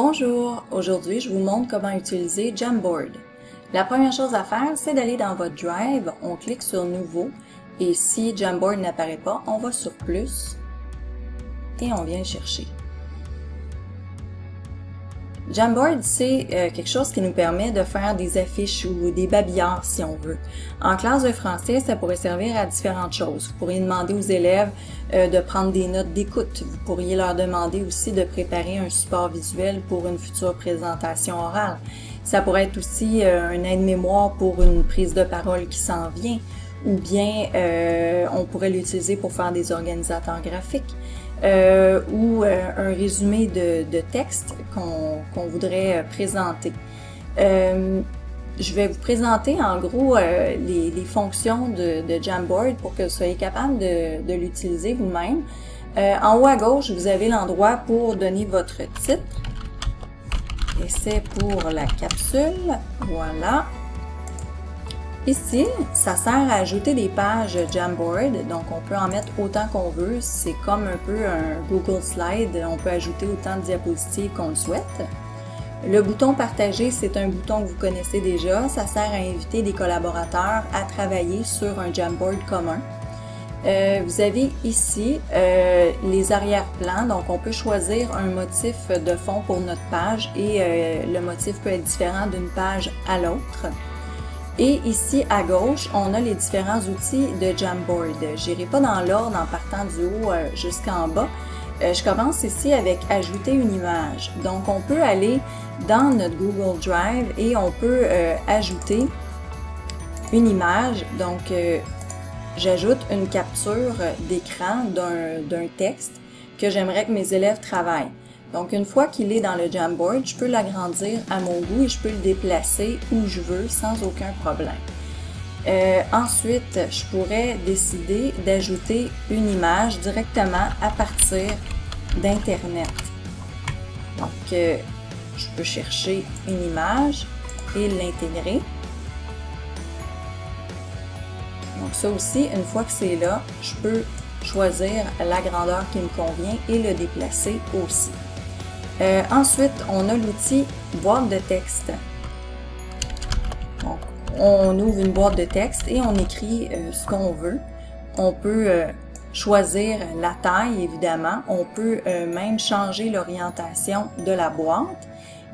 Bonjour, aujourd'hui je vous montre comment utiliser Jamboard. La première chose à faire, c'est d'aller dans votre Drive, on clique sur Nouveau et si Jamboard n'apparaît pas, on va sur Plus et on vient le chercher. Jamboard, c'est quelque chose qui nous permet de faire des affiches ou des babillards si on veut. En classe de français, ça pourrait servir à différentes choses. Vous pourriez demander aux élèves de prendre des notes d'écoute. Vous pourriez leur demander aussi de préparer un support visuel pour une future présentation orale. Ça pourrait être aussi un aide-mémoire pour une prise de parole qui s'en vient. Ou bien on pourrait l'utiliser pour faire des organisateurs graphiques. Ou un résumé de texte qu'on voudrait présenter. Je vais vous présenter en gros les fonctions de Jamboard pour que vous soyez capable de l'utiliser vous-même. En haut à gauche, vous avez l'endroit pour donner votre titre. Et c'est pour la capsule. Voilà. Ici, ça sert à ajouter des pages Jamboard, donc on peut en mettre autant qu'on veut. C'est comme un peu un Google Slide, on peut ajouter autant de diapositives qu'on le souhaite. Le bouton Partager, c'est un bouton que vous connaissez déjà. Ça sert à inviter des collaborateurs à travailler sur un Jamboard commun. Vous avez ici les arrière-plans, donc on peut choisir un motif de fond pour notre page et le motif peut être différent d'une page à l'autre. Et ici, à gauche, on a les différents outils de Jamboard. Je n'irai pas dans l'ordre en partant du haut jusqu'en bas. Je commence ici avec « Ajouter une image ». Donc, on peut aller dans notre Google Drive et on peut ajouter une image. Donc, j'ajoute une capture d'écran d'un texte que j'aimerais que mes élèves travaillent. Donc, une fois qu'il est dans le Jamboard, je peux l'agrandir à mon goût et je peux le déplacer où je veux sans aucun problème. Ensuite, je pourrais décider d'ajouter une image directement à partir d'Internet. Donc, je peux chercher une image et l'intégrer. Donc, ça aussi, une fois que c'est là, je peux choisir la grandeur qui me convient et le déplacer aussi. Ensuite, on a l'outil boîte de texte. Donc, on ouvre une boîte de texte et on écrit ce qu'on veut. On peut choisir la taille, évidemment. On peut même changer l'orientation de la boîte.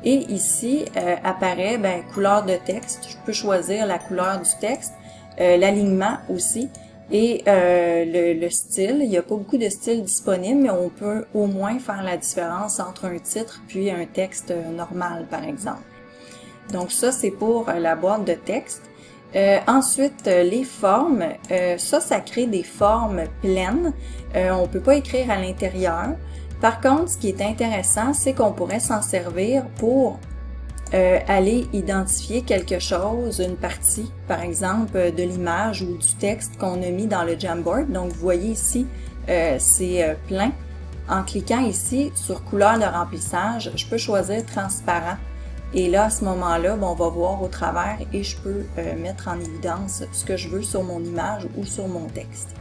Et ici, apparaît couleur de texte. Je peux choisir la couleur du texte, l'alignement aussi. Et le style, il n'y a pas beaucoup de styles disponibles, mais on peut au moins faire la différence entre un titre puis un texte normal, par exemple. Donc ça, c'est pour la boîte de texte. Ensuite, les formes, ça crée des formes pleines. On peut pas écrire à l'intérieur. Par contre, ce qui est intéressant, c'est qu'on pourrait s'en servir pour aller identifier quelque chose, une partie, par exemple, de l'image ou du texte qu'on a mis dans le Jamboard. Donc, vous voyez ici, c'est plein. En cliquant ici sur couleur de remplissage, je peux choisir transparent. Et là, à ce moment-là, on va voir au travers et je peux mettre en évidence ce que je veux sur mon image ou sur mon texte.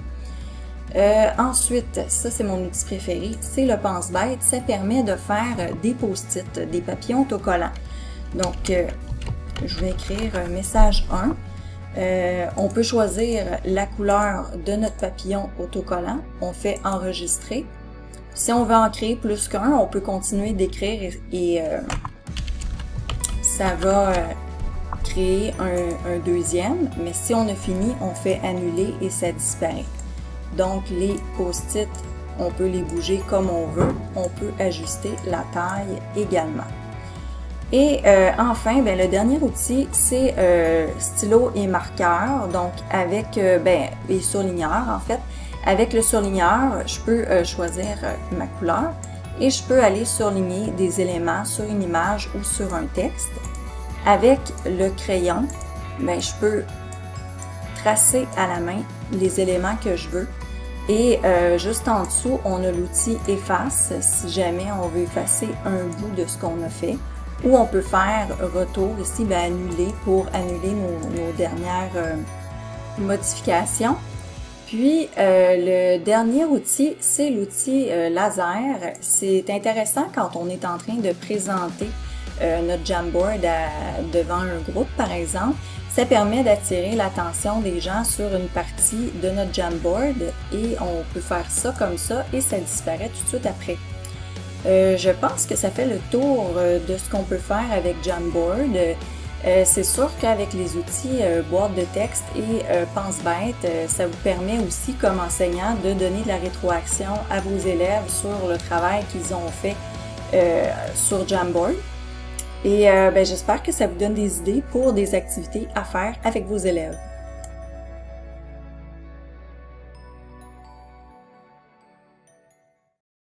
Ensuite, ça c'est mon outil préféré, c'est le pense-bête. Ça permet de faire des post-it, des papillons autocollants. Donc, je vais écrire message 1. On peut choisir la couleur de notre papillon autocollant. On fait enregistrer. Si on veut en créer plus qu'un, on peut continuer d'écrire et ça va créer un deuxième. Mais si on a fini, on fait annuler et ça disparaît. Donc, les post-it, on peut les bouger comme on veut. On peut ajuster la taille également. Et enfin, le dernier outil, c'est stylo et marqueur, donc avec et surligneur en fait. Avec le surligneur, je peux choisir ma couleur et je peux aller surligner des éléments sur une image ou sur un texte. Avec le crayon, je peux tracer à la main les éléments que je veux. Et juste en dessous, on a l'outil efface si jamais on veut effacer un bout de ce qu'on a fait. Ou on peut faire retour ici, annuler pour annuler nos dernières modifications. Puis, le dernier outil, c'est l'outil laser. C'est intéressant quand on est en train de présenter notre Jamboard devant un groupe, par exemple. Ça permet d'attirer l'attention des gens sur une partie de notre Jamboard et on peut faire ça comme ça et ça disparaît tout de suite après. Je pense que ça fait le tour de ce qu'on peut faire avec Jamboard. C'est sûr qu'avec les outils boîte de texte et pense-bête, ça vous permet aussi comme enseignant de donner de la rétroaction à vos élèves sur le travail qu'ils ont fait sur Jamboard. Et j'espère que ça vous donne des idées pour des activités à faire avec vos élèves.